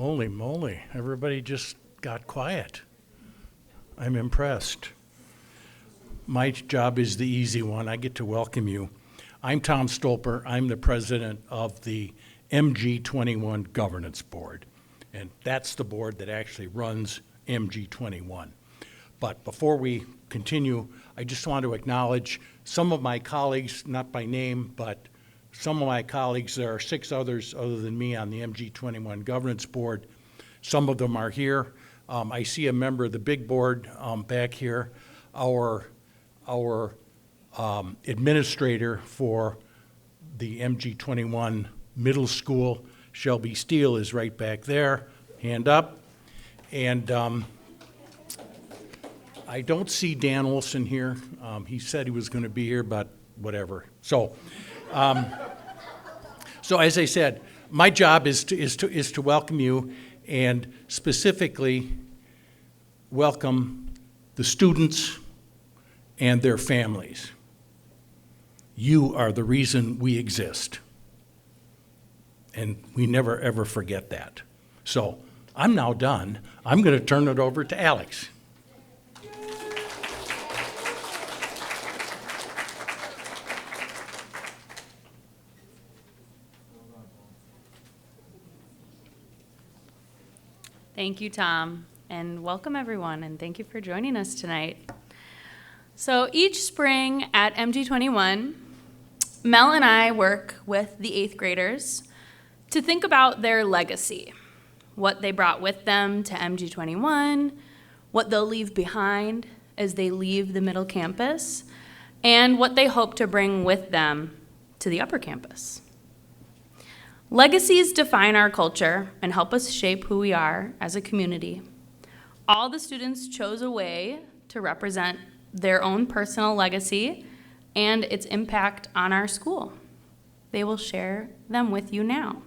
Holy moly, everybody just got quiet. I'm impressed. My job is the easy one. I get to welcome you. I'm Tom Stolper. I'm the president of the MG21 Governance Board, and that's the board that actually runs MG21. But before we continue, I just want to acknowledge some of my colleagues, not by name, but some of my colleagues. There are 6 others other than me on the MG21 Governance Board. Some of them are here. I see a member of the big board back here. Our administrator for the MG21 Middle School, Shelby Steele, is right back there. Hand up. And I don't see Dan Olson here. He said he was going to be here, but whatever. So as I said, my job is to welcome you, and specifically welcome the students and their families. You are the reason we exist, and we never ever forget that. So I'm now done. I'm going to turn it over to Alex. Thank you, Tom, and welcome everyone, and thank you for joining us tonight. So each spring at MG21, Mel and I work with the 8th graders to think about their legacy, what they brought with them to MG21, what they'll leave behind as they leave the middle campus, and what they hope to bring with them to the upper campus. Legacies define our culture and help us shape who we are as a community. All the students chose a way to represent their own personal legacy and its impact on our school. They will share them with you now.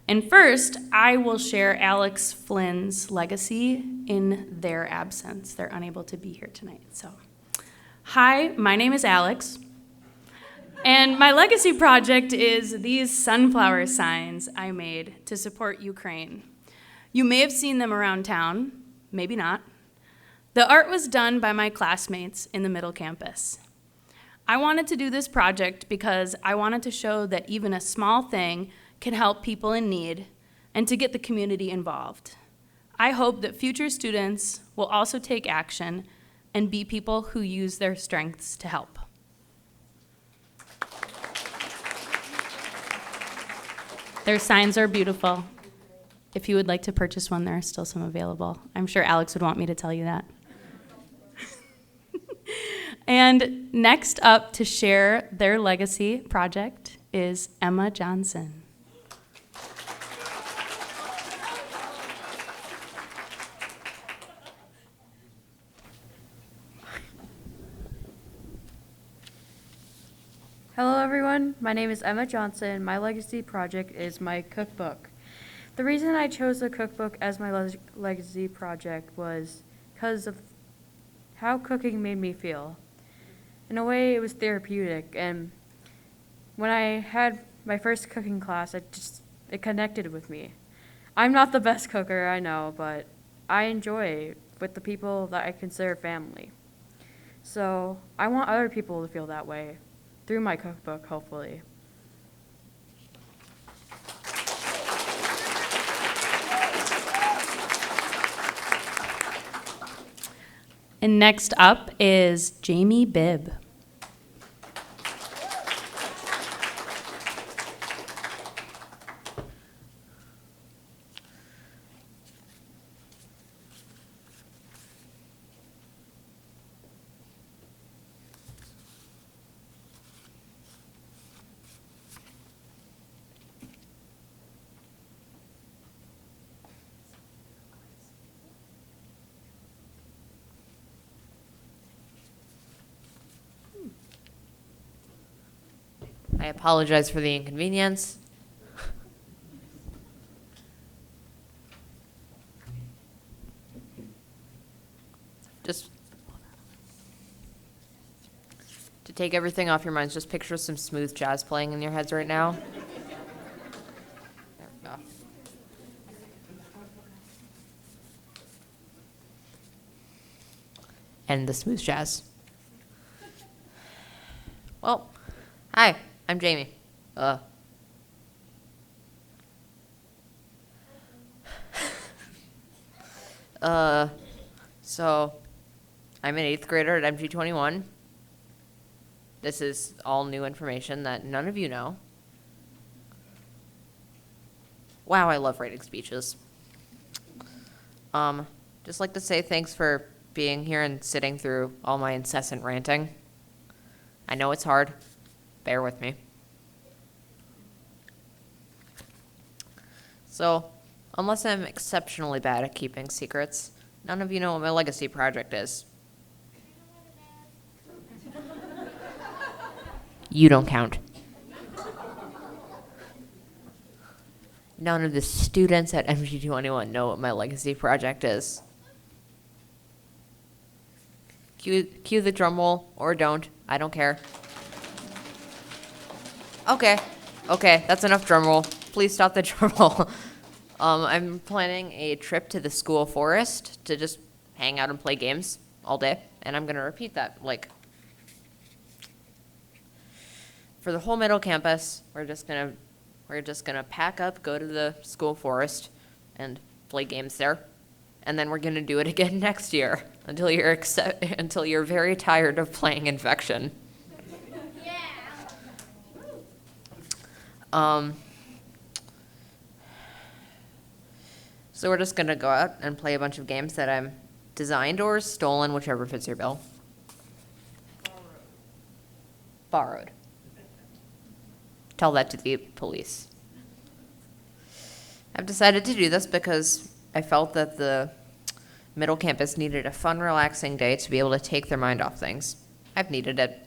And first, I will share Alex Flynn's legacy in their absence. They're unable to be here tonight. So, hi, my name is Alex. And my legacy project is these sunflower signs I made to support Ukraine. You may have seen them around town, maybe not. The art was done by my classmates in the middle campus. I wanted to do this project because I wanted to show that even a small thing can help people in need and to get the community involved. I hope that future students will also take action and be people who use their strengths to help. Their signs are beautiful. If you would like to purchase one, there are still some available. I'm sure Alex would want me to tell you that. And next up to share their legacy project is Emma Johnson. Hello everyone, my name is Emma Johnson. My legacy project is my cookbook. The reason I chose the cookbook as my legacy project was because of how cooking made me feel. In a way, it was therapeutic, and when I had my first cooking class, it connected with me. I'm not the best cooker, I know, but I enjoy it with the people that I consider family. So I want other people to feel that way through my cookbook, hopefully. And next up is Jamie Bibb. I apologize for the inconvenience. Just to take everything off your minds, just picture some smooth jazz playing in your heads right now. There we go. and the smooth jazz. Well, hi, I'm Jamie. So I'm an 8th grader at MG21. This is all new information that none of you know. Wow, I love writing speeches. Just like to say thanks for being here and sitting through all my incessant ranting. I know it's hard. Bear with me. So, unless I'm exceptionally bad at keeping secrets, none of you know what my legacy project is. You don't count. None of the students at MG21 know what my legacy project is. Cue the drum roll, or don't. I don't care. Okay, that's enough drum roll. Please stop the drum roll. I'm planning a trip to the school forest to just hang out and play games all day, and I'm gonna repeat that, like, for the whole middle campus. We're just gonna pack up, go to the school forest, and play games there, and then we're gonna do it again next year until you're very tired of playing Infection. So we're just gonna go out and play a bunch of games that I'm designed or stolen, whichever fits your bill. Borrowed. Tell that to the police. I've decided to do this because I felt that the middle campus needed a fun, relaxing day to be able to take their mind off things. I've needed it.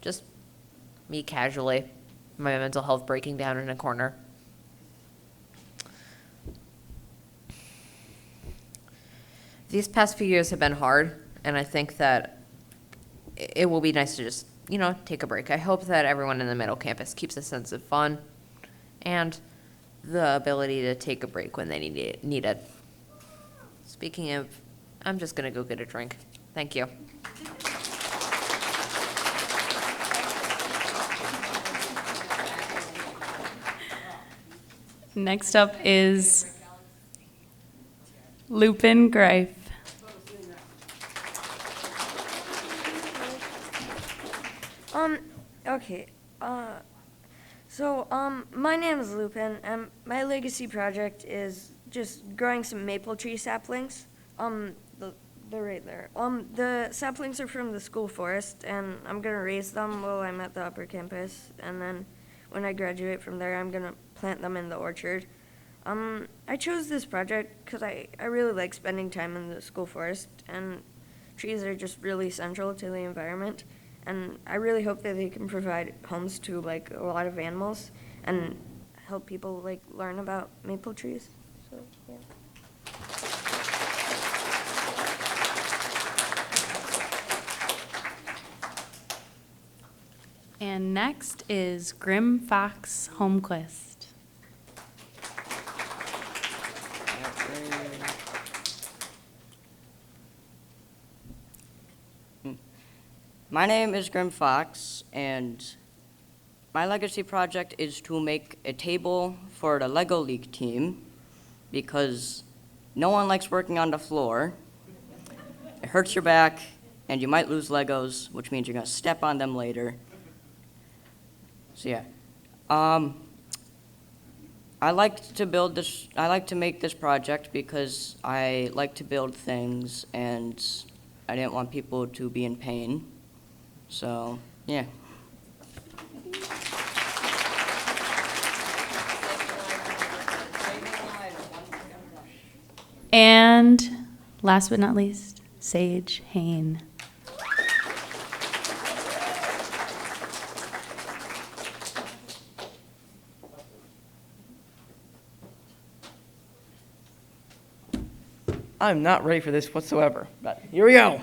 Just me casually, my mental health breaking down in a corner. These past few years have been hard, and I think that it will be nice to just, take a break. I hope that everyone in the middle campus keeps a sense of fun and the ability to take a break when they need it. Speaking of, I'm just going to go get a drink. Thank you. Next up is Lupin Grife. Okay. My name is Lupin, and my legacy project is just growing some maple tree saplings. They're right there. The saplings are from the school forest, and I'm gonna raise them while I'm at the upper campus, and then when I graduate from there, I'm gonna plant them in the orchard. I chose this project because I really like spending time in the school forest, and trees are just really central to the environment. And I really hope that they can provide homes to a lot of animals and help people learn about maple trees. So yeah. And next is Grim Fox Holmquist. My name is Grim Fox, and my legacy project is to make a table for the Lego League team because no one likes working on the floor. It hurts your back, and you might lose Legos, which means you're going to step on them later. So yeah. I like to make this project because I like to build things, and I didn't want people to be in pain. So, yeah. And last but not least, Sage Hain. I'm not ready for this whatsoever, but here we go.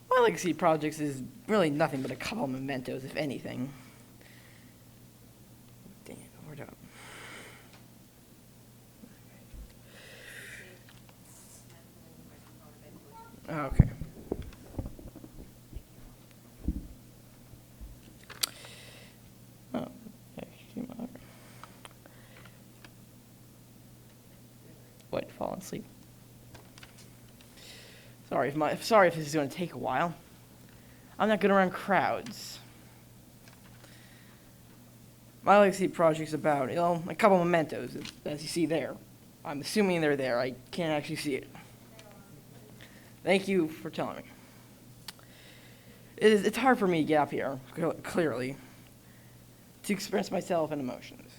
My legacy projects is really nothing but a couple of mementos, if anything. falling asleep. Sorry if this is going to take a while. I'm not good around crowds. My legacy project's about, a couple mementos, as you see there. I'm assuming they're there. I can't actually see it. Thank you for telling me. It's hard for me to get up here, clearly, to express myself and emotions.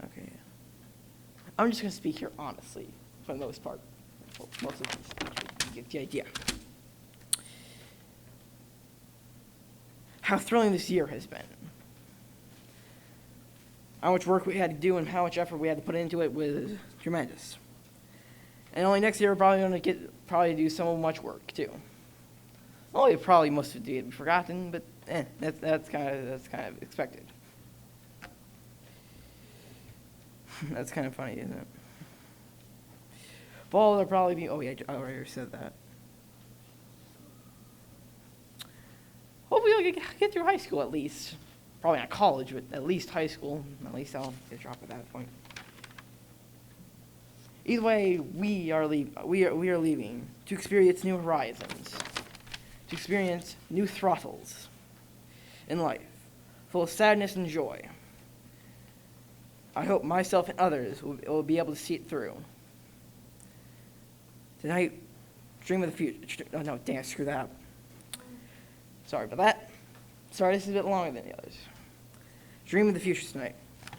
Okay. I'm just going to speak here honestly, for the most part. Well, most of this, you get the idea. How thrilling this year has been. How much work we had to do and how much effort we had to put into it was tremendous. And only next year we're probably going to do so much work too. Well, probably most of it will be forgotten, but that's kind of expected. That's kind of funny, isn't it? Fall will probably be. Oh yeah, I already said that. Hopefully I'll get through high school at least. Probably not college, but at least high school. At least I'll get a drop at that point. Either way, we are leaving to experience new horizons, to experience new throttles in life, full of sadness and joy. I hope myself and others will be able to see it through. Tonight, dream of the future. Oh no, dang, I screwed that up. Sorry about that. Sorry, this is a bit longer than the others. Dream of the future tonight.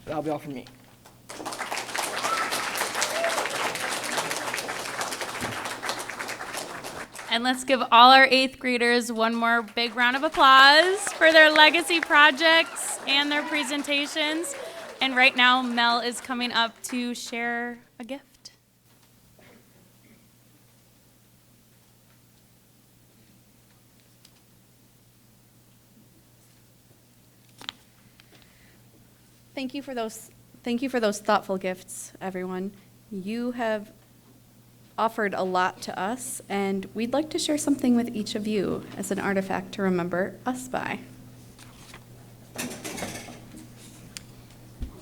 That'll be all from me. And let's give all our 8th graders one more big round of applause for their legacy projects and their presentations. And right now, Mel is coming up to share a gift. Thank you for those thoughtful gifts, everyone. You have offered a lot to us, and we'd like to share something with each of you as an artifact to remember us by.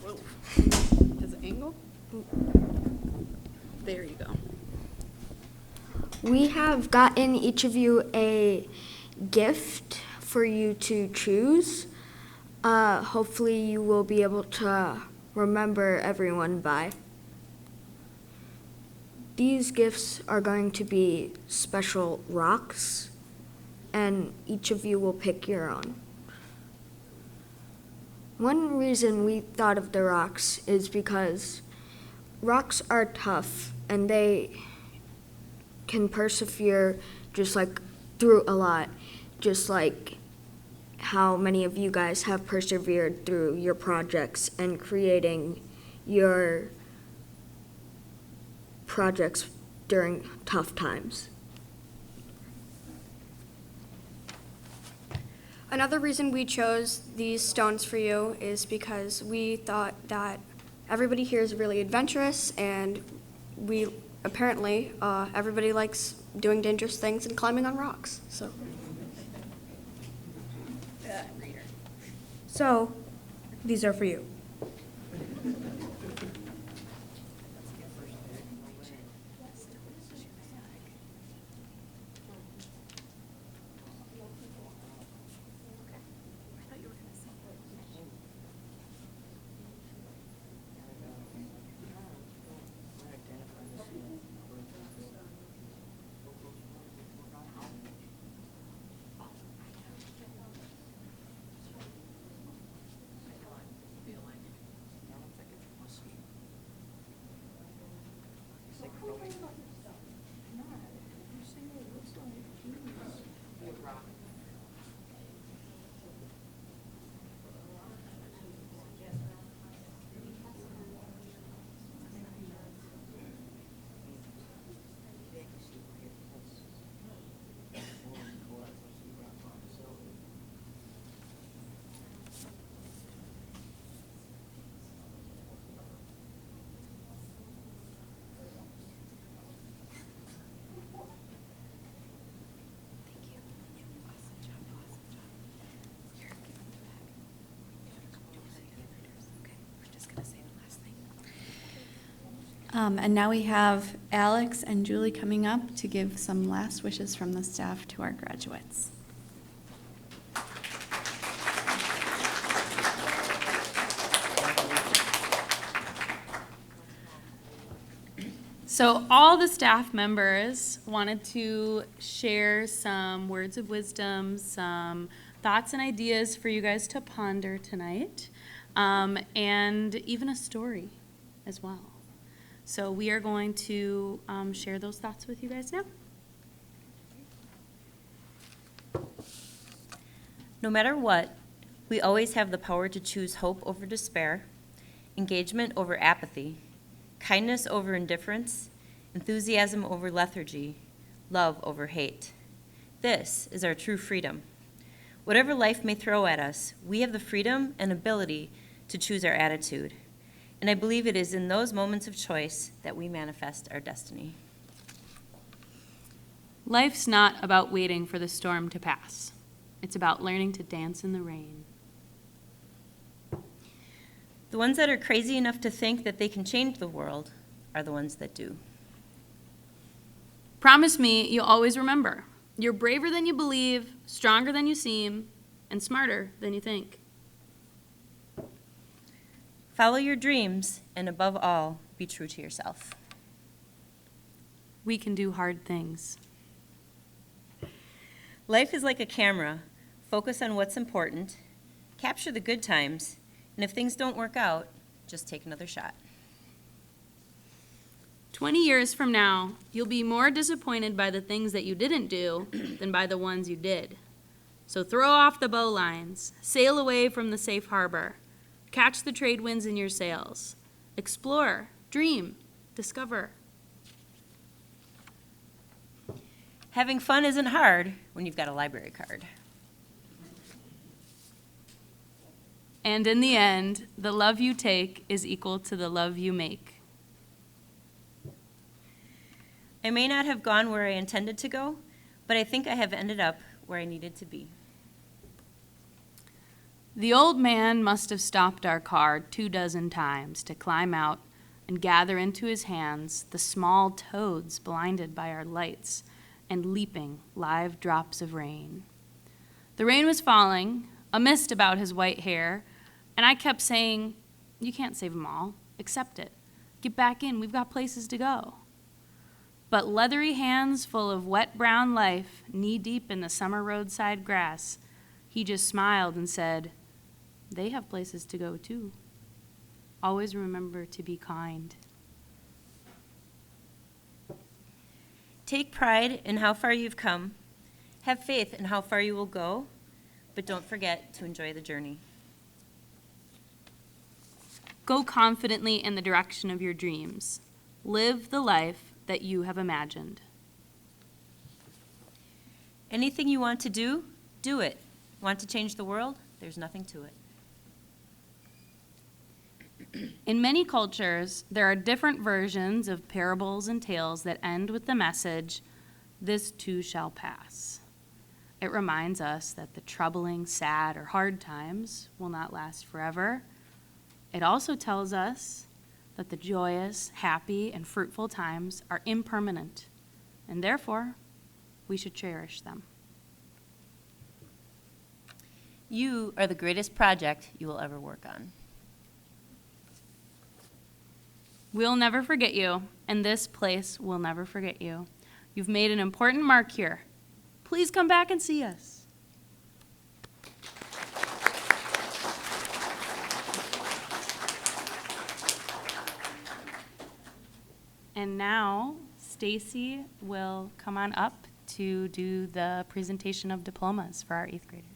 Whoa. Does it angle? There you go. We have gotten each of you a gift for you to choose. Hopefully you will be able to remember everyone by. These gifts are going to be special rocks, and each of you will pick your own. One reason we thought of the rocks is because rocks are tough, and they can persevere just like through a lot, just like how many of you guys have persevered through your projects and creating your projects during tough times. Another reason we chose these stones for you is because we thought that everybody here is really adventurous, and we apparently everybody likes doing dangerous things and climbing on rocks. So, these are for you. And now we have Alex and Julie coming up to give some last wishes from the staff to our graduates. So all the staff members wanted to share some words of wisdom, some thoughts and ideas for you guys to ponder tonight, and even a story as well. So we are going to share those thoughts with you guys now. No matter what, we always have the power to choose hope over despair, engagement over apathy, kindness over indifference, enthusiasm over lethargy, love over hate. This is our true freedom. Whatever life may throw at us, we have the freedom and ability to choose our attitude. And I believe it is in those moments of choice that we manifest our destiny. Life's not about waiting for the storm to pass. It's about learning to dance in the rain. The ones that are crazy enough to think that they can change the world are the ones that do. Promise me you'll always remember. You're braver than you believe, stronger than you seem, and smarter than you think. Follow your dreams, and above all, be true to yourself. We can do hard things. Life is like a camera. Focus on what's important, capture the good times, and if things don't work out, just take another shot. 20 years from now, you'll be more disappointed by the things that you didn't do than by the ones you did. So throw off the bowlines, sail away from the safe harbor, catch the trade winds in your sails, explore, dream, discover. Having fun isn't hard when you've got a library card. And in the end, the love you take is equal to the love you make. I may not have gone where I intended to go, but I think I have ended up where I needed to be. The old man must have stopped our car 24 times to climb out and gather into his hands the small toads blinded by our lights and leaping live drops of rain. The rain was falling, a mist about his white hair, and I kept saying, "You can't save them all. Accept it. Get back in. We've got places to go." But leathery hands full of wet brown life, knee-deep in the summer roadside grass, he just smiled and said, "They have places to go too. Always remember to be kind." Take pride in how far you've come. Have faith in how far you will go, but don't forget to enjoy the journey. Go confidently in the direction of your dreams. Live the life that you have imagined. Anything you want to do, do it. Want to change the world? There's nothing to it. In many cultures, there are different versions of parables and tales that end with the message, "This too shall pass." It reminds us that the troubling, sad, or hard times will not last forever. It also tells us that the joyous, happy, and fruitful times are impermanent, and therefore, we should cherish them. You are the greatest project you will ever work on. We'll never forget you, and this place will never forget you. You've made an important mark here. Please come back and see us. And now, Stacy will come on up to do the presentation of diplomas for our 8th graders.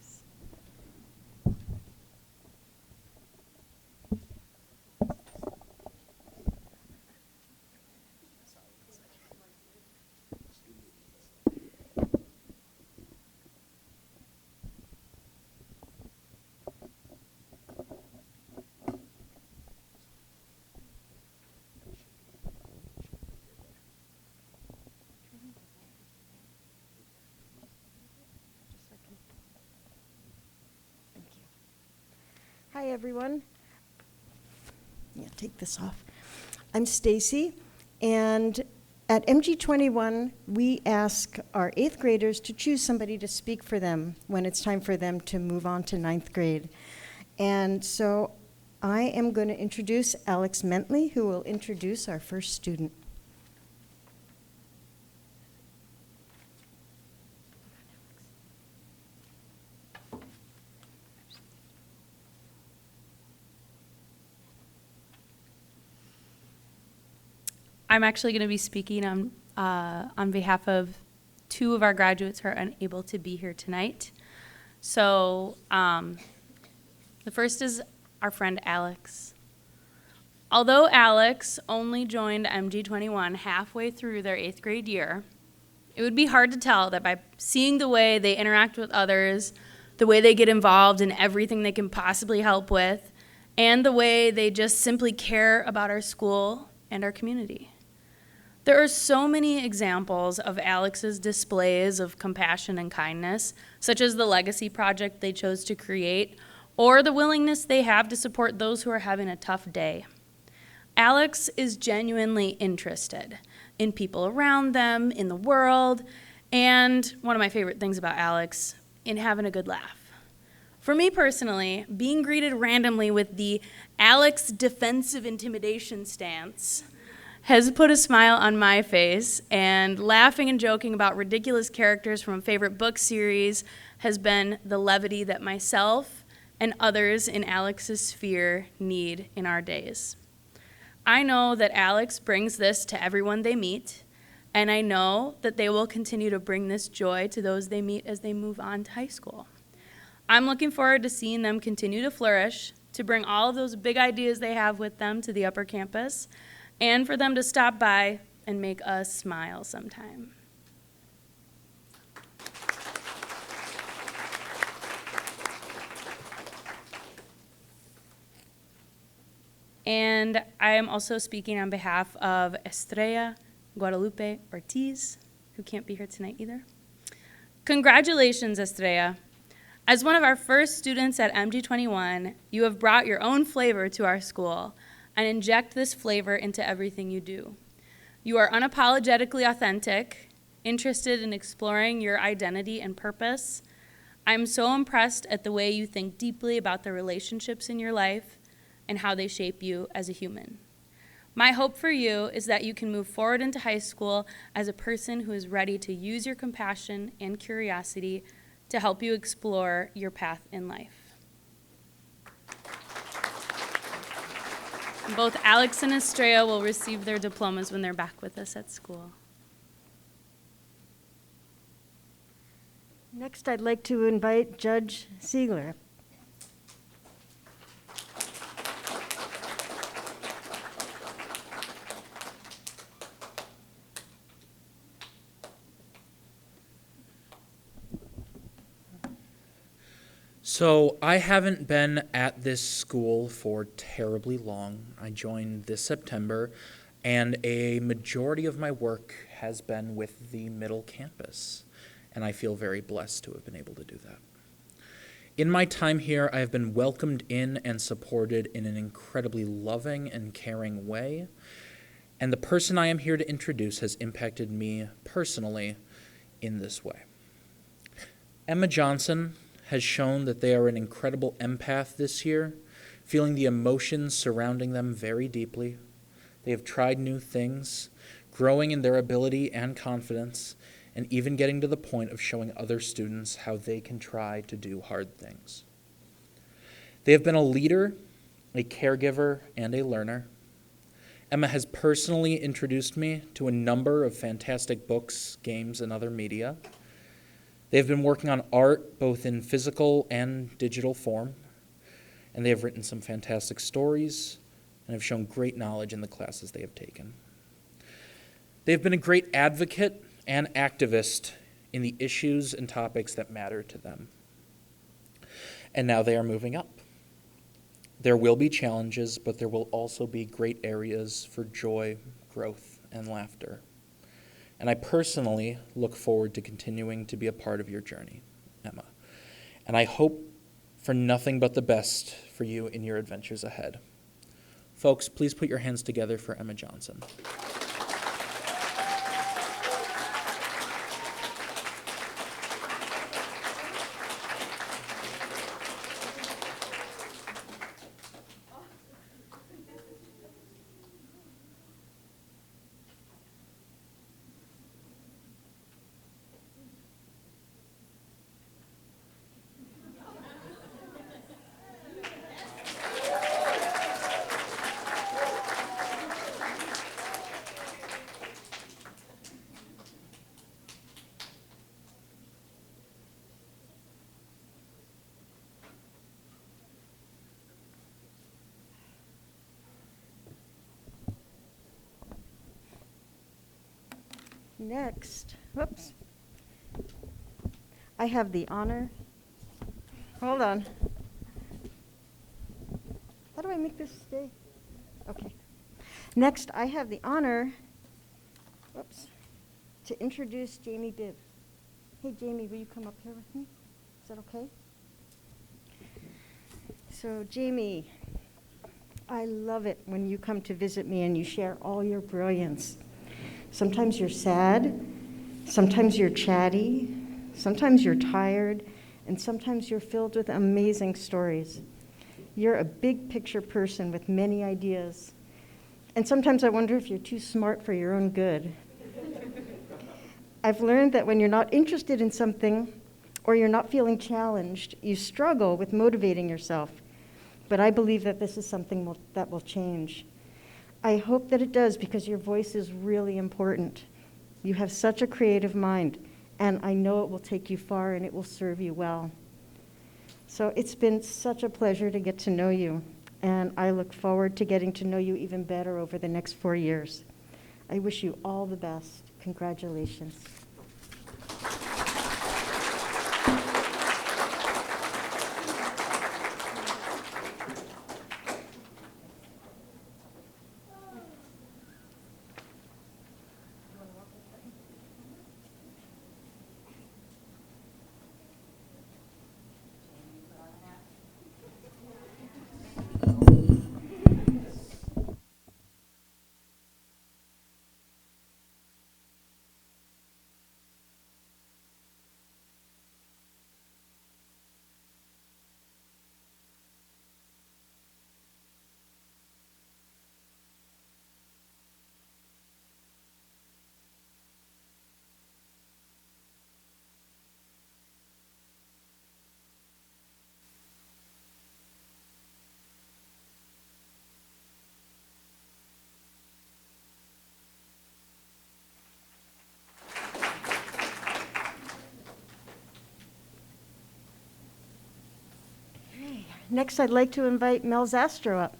Hi, everyone. Yeah, take this off. I'm Stacy. And at MG21, we ask our 8th graders to choose somebody to speak for them when it's time for them to move on to 9th grade. And so I am going to introduce Alex Mentley, who will introduce our first student. I'm actually going to be speaking on behalf of 2 of our graduates who are unable to be here tonight. So the first is our friend Alex. Although Alex only joined MG21 halfway through their 8th grade year, it would be hard to tell that by seeing the way they interact with others, the way they get involved in everything they can possibly help with, and the way they just simply care about our school and our community. There are so many examples of Alex's displays of compassion and kindness, such as the legacy project they chose to create, or the willingness they have to support those who are having a tough day. Alex is genuinely interested in people around them, in the world, and one of my favorite things about Alex, in having a good laugh. For me personally, being greeted randomly with the Alex defensive intimidation stance has put a smile on my face, and laughing and joking about ridiculous characters from a favorite book series has been the levity that myself and others in Alex's sphere need in our days. I know that Alex brings this to everyone they meet, and I know that they will continue to bring this joy to those they meet as they move on to high school. I'm looking forward to seeing them continue to flourish, to bring all of those big ideas they have with them to the upper campus, and for them to stop by and make us smile sometime. And I am also speaking on behalf of Estrella Guadalupe Ortiz, who can't be here tonight either. Congratulations, Estrella. As one of our first students at MG21, you have brought your own flavor to our school and inject this flavor into everything you do. You are unapologetically authentic, interested in exploring your identity and purpose. I'm so impressed at the way you think deeply about the relationships in your life and how they shape you as a human. My hope for you is that you can move forward into high school as a person who is ready to use your compassion and curiosity to help you explore your path in life. Both Alex and Estrella will receive their diplomas when they're back with us at school. Next, I'd like to invite Judge Siegler. So I haven't been at this school for terribly long. I joined this September, and a majority of my work has been with the middle campus, and I feel very blessed to have been able to do that. In my time here, I have been welcomed in and supported in an incredibly loving and caring way, and the person I am here to introduce has impacted me personally in this way. Emma Johnson has shown that they are an incredible empath this year, feeling the emotions surrounding them very deeply. They have tried new things, growing in their ability and confidence, and even getting to the point of showing other students how they can try to do hard things. They have been a leader, a caregiver, and a learner. Emma has personally introduced me to a number of fantastic books, games, and other media. They have been working on art, both in physical and digital form, and they have written some fantastic stories and have shown great knowledge in the classes they have taken. They have been a great advocate and activist in the issues and topics that matter to them. And now they are moving up. There will be challenges, but there will also be great areas for joy, growth, and laughter. And I personally look forward to continuing to be a part of your journey, Emma. And I hope for nothing but the best for you in your adventures ahead. Folks, please put your hands together for Emma Johnson. Next, whoops. I have the honor, hold on. How do I make this stay? Okay. Next, I have the honor, whoops, to introduce Jamie Bibb. Hey, Jamie, will you come up here with me? Is that okay? So, Jamie, I love it when you come to visit me and you share all your brilliance. Sometimes you're sad, sometimes you're chatty, sometimes you're tired, and sometimes you're filled with amazing stories. You're a big picture person with many ideas. And sometimes I wonder if you're too smart for your own good. I've learned that when you're not interested in something or you're not feeling challenged, you struggle with motivating yourself. But I believe that this is something that will change. I hope that it does because your voice is really important. You have such a creative mind, and I know it will take you far and it will serve you well. So it's been such a pleasure to get to know you, and I look forward to getting to know you even better over the next 4 years. I wish you all the best. Congratulations. Next, I'd like to invite Mel Zastrow up.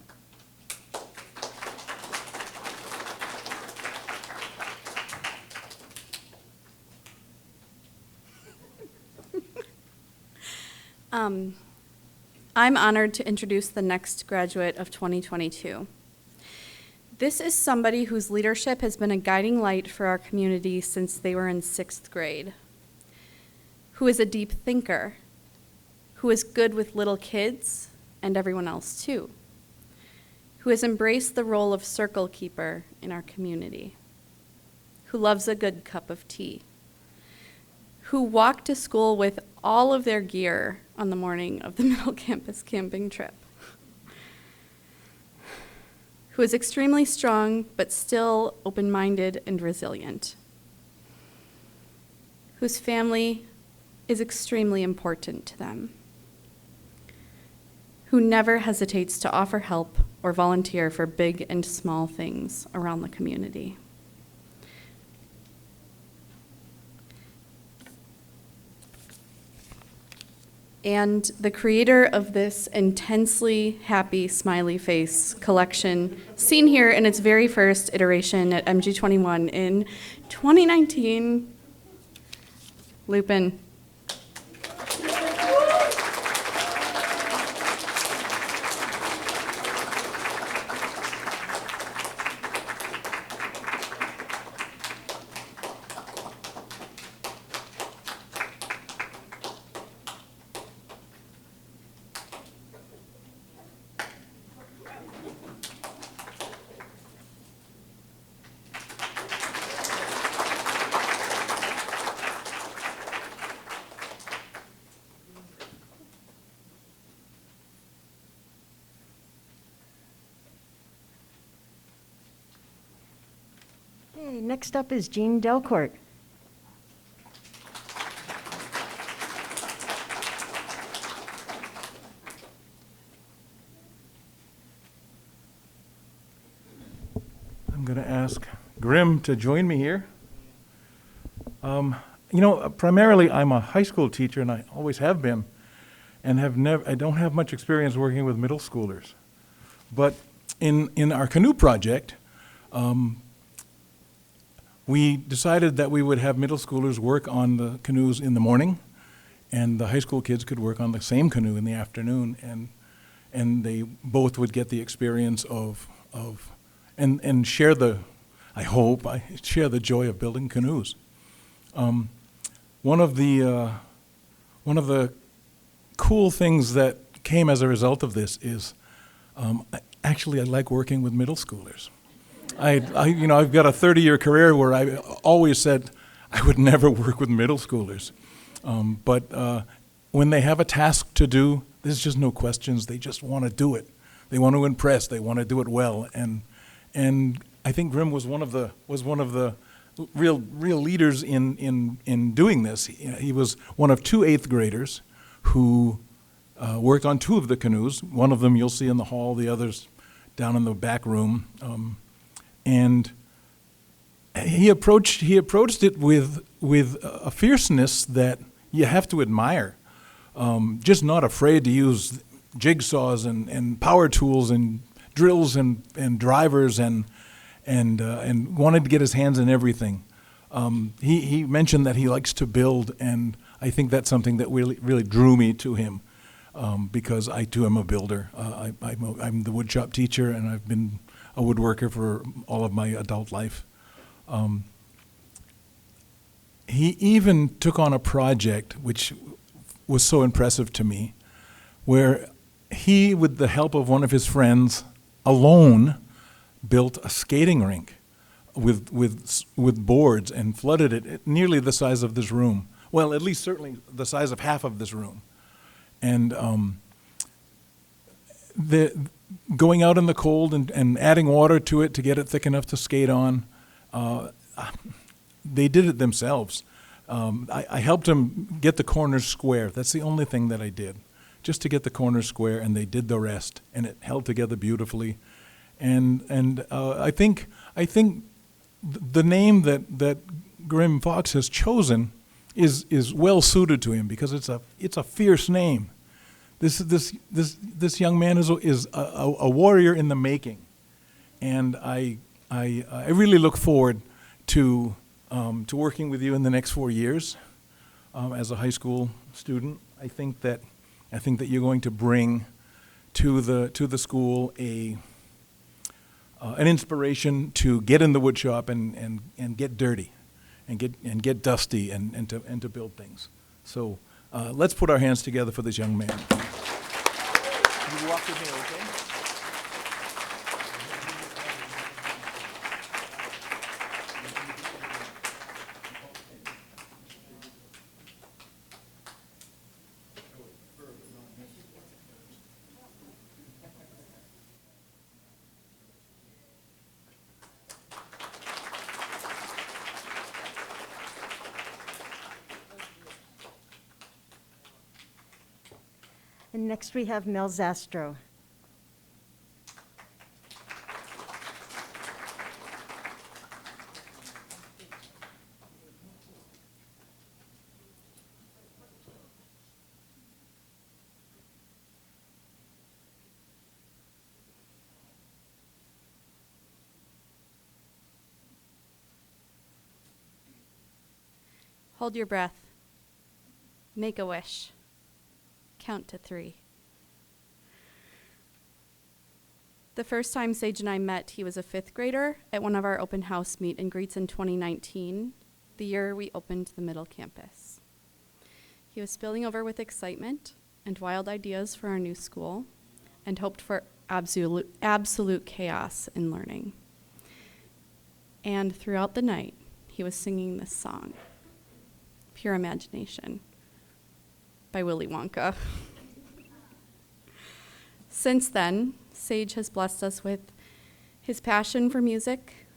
I'm honored to introduce the next graduate of 2022. This is somebody whose leadership has been a guiding light for our community since they were in 6th grade, who is a deep thinker, who is good with little kids and everyone else too, who has embraced the role of circle keeper in our community, who loves a good cup of tea, who walked to school with all of their gear on the morning of the middle campus camping trip, who is extremely strong but still open-minded and resilient, whose family is extremely important to them, who never hesitates to offer help or volunteer for big and small things around the community. And the creator of this intensely happy smiley face collection, seen here in its very first iteration at MG21 in 2019, Lupin. Okay, next up is Jean Delcort. I'm going to ask Grim to join me here. Primarily I'm a high school teacher, and I always have been, and I don't have much experience working with middle schoolers. But in our canoe project, we decided that we would have middle schoolers work on the canoes in the morning, and the high school kids could work on the same canoe in the afternoon, and they both would get the experience and share share the joy of building canoes. One of the cool things that came as a result of this is, actually I like working with middle schoolers. I've got a 30-year career where I always said I would never work with middle schoolers. But when they have a task to do, there's just no questions. They just want to do it. They want to impress. They want to do it well. And I think Grimm was one of the real leaders in doing this. He was one of 2 8th graders who worked on 2 of the canoes. One of them you'll see in the hall. The others down in the back room. And he approached it with a fierceness that you have to admire. Just not afraid to use jigsaws and power tools and drills and drivers and wanted to get his hands in everything. He mentioned that he likes to build, and I think that's something that really drew me to him, because I too am a builder. I'm the woodshop teacher, and I've been a woodworker for all of my adult life. He even took on a project which was so impressive to me, where he, with the help of one of his friends, alone built a skating rink with boards and flooded it nearly the size of this room. Well, at least certainly the size of half of this room. And going out in the cold and adding water to it to get it thick enough to skate on, they did it themselves. I helped him get the corners square. That's the only thing that I did, just to get the corners square, and they did the rest, and it held together beautifully. And I think the name that Grimm Fox has chosen is well suited to him, because it's a fierce name. This young man is a warrior in the making, and I really look forward to working with you in the next 4 years as a high school student. I think that you're going to bring to the school an inspiration to get in the wood shop and get dirty, and get dusty and to build things. So let's put our hands together for this young man. You walk with me, okay? And next we have Mel Zastrow. Hold your breath. Make a wish. Count to 3. The first time Sage and I met, he was a 5th grader at one of our open house meet and greets in 2019, the year we opened the middle campus. He was spilling over with excitement and wild ideas for our new school, and hoped for absolute chaos in learning. And throughout the night, he was singing this song, Pure Imagination, by Willy Wonka. Since then, Sage has blessed us with his passion for music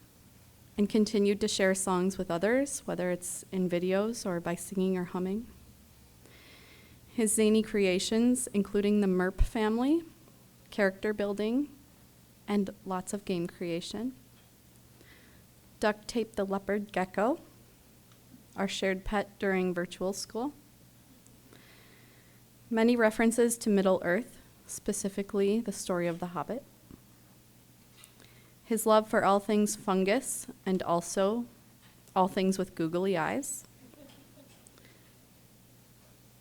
and continued to share songs with others, whether it's in videos or by singing or humming. His zany creations, including the Merp family, character building, and lots of game creation. Duct Tape the leopard gecko, our shared pet during virtual school. Many references to Middle-earth, specifically the story of The Hobbit. His love for all things fungus, and also all things with googly eyes,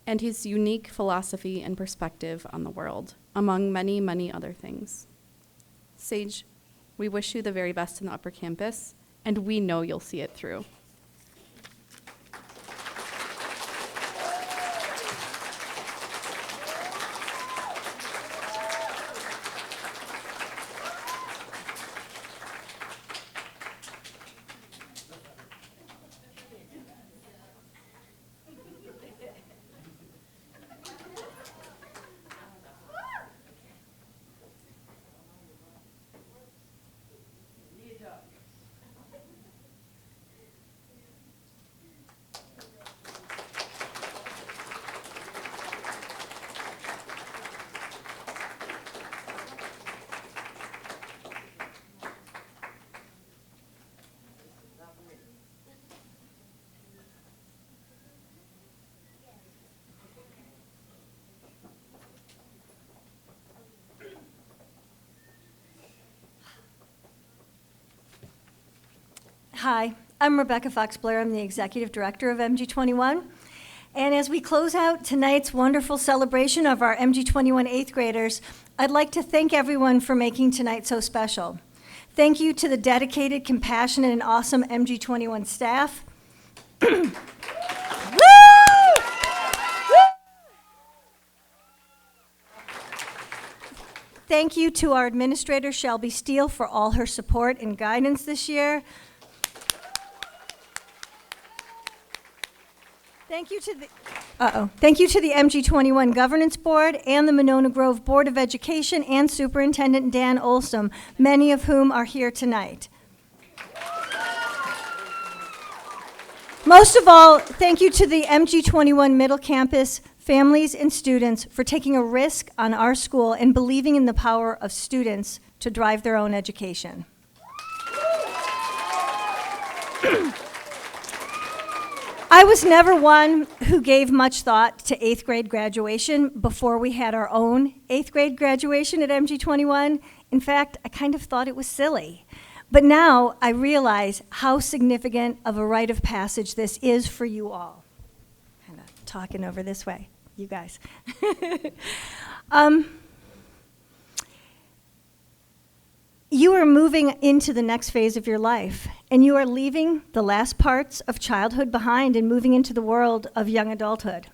and his unique philosophy and perspective on the world, among many, many other things. Sage, we wish you the very best in the upper campus, and we know you'll see it through. Hi, I'm Rebecca Fox Blair. I'm the Executive Director of MG21. And as we close out tonight's wonderful celebration of our MG21 8th graders, I'd like to thank everyone for making tonight so special. Thank you to the dedicated, compassionate, and awesome MG21 staff. Thank you to our administrator, Shelby Steele, for all her support and guidance this year. Thank you to the MG21 Governance Board and the Monona Grove Board of Education and Superintendent Dan Olsom, many of whom are here tonight. Most of all, thank you to the MG21 Middle Campus families and students for taking a risk on our school and believing in the power of students to drive their own education. I was never one who gave much thought to 8th grade graduation before we had our own 8th grade graduation at MG21. In fact, I kind of thought it was silly. But now I realize how significant of a rite of passage this is for you all. Kind of talking over this way, you guys. You are moving into the next phase of your life, and you are leaving the last parts of childhood behind and moving into the world of young adulthood.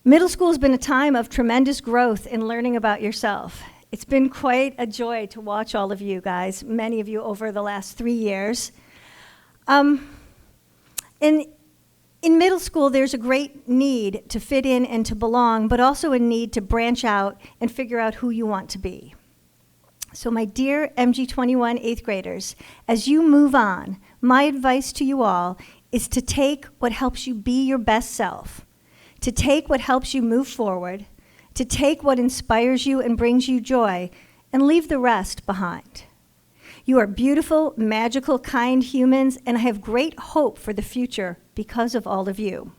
Middle school has been a time of tremendous growth in learning about yourself. It's been quite a joy to watch all of you guys, many of you over the last 3 years. In middle school, there's a great need to fit in and to belong, but also a need to branch out and figure out who you want to be. So my dear MG21 8th graders, as you move on, my advice to you all is to take what helps you be your best self, to take what helps you move forward, to take what inspires you and brings you joy, and leave the rest behind. You are beautiful, magical, kind humans, and I have great hope for the future because of all of you.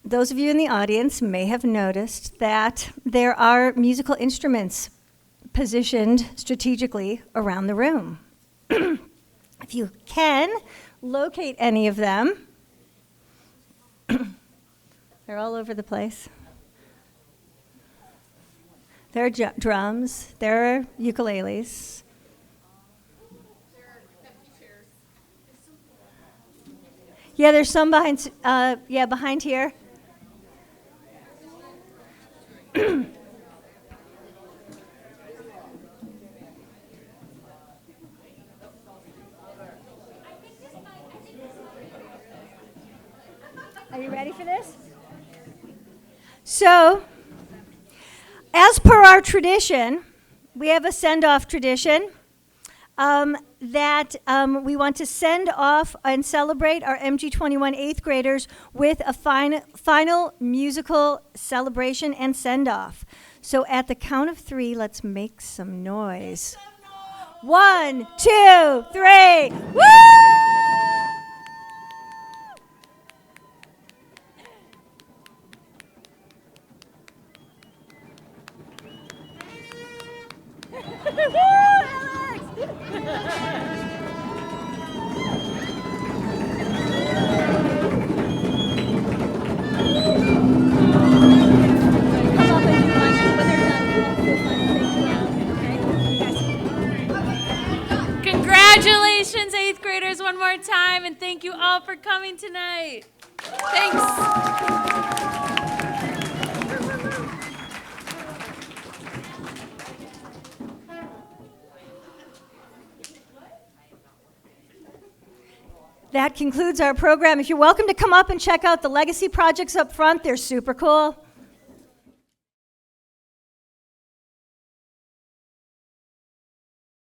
Those of you in the audience may have noticed that there are musical instruments positioned strategically around the room. If you can locate any of them, they're all over the place. There are drums, there are ukuleles. Yeah, there's some behind, behind here. Are you ready for this? So, as per our tradition, we have a send-off tradition that we want to send off and celebrate our MG21 8th graders with a final musical celebration and send-off. So at the count of 3, let's make some noise. 1, 2, 3, woo! Congratulations, 8th graders, one more time, and thank you all for coming tonight. Thanks. That concludes our program. If you're welcome to come up and check out the legacy projects up front, they're super cool.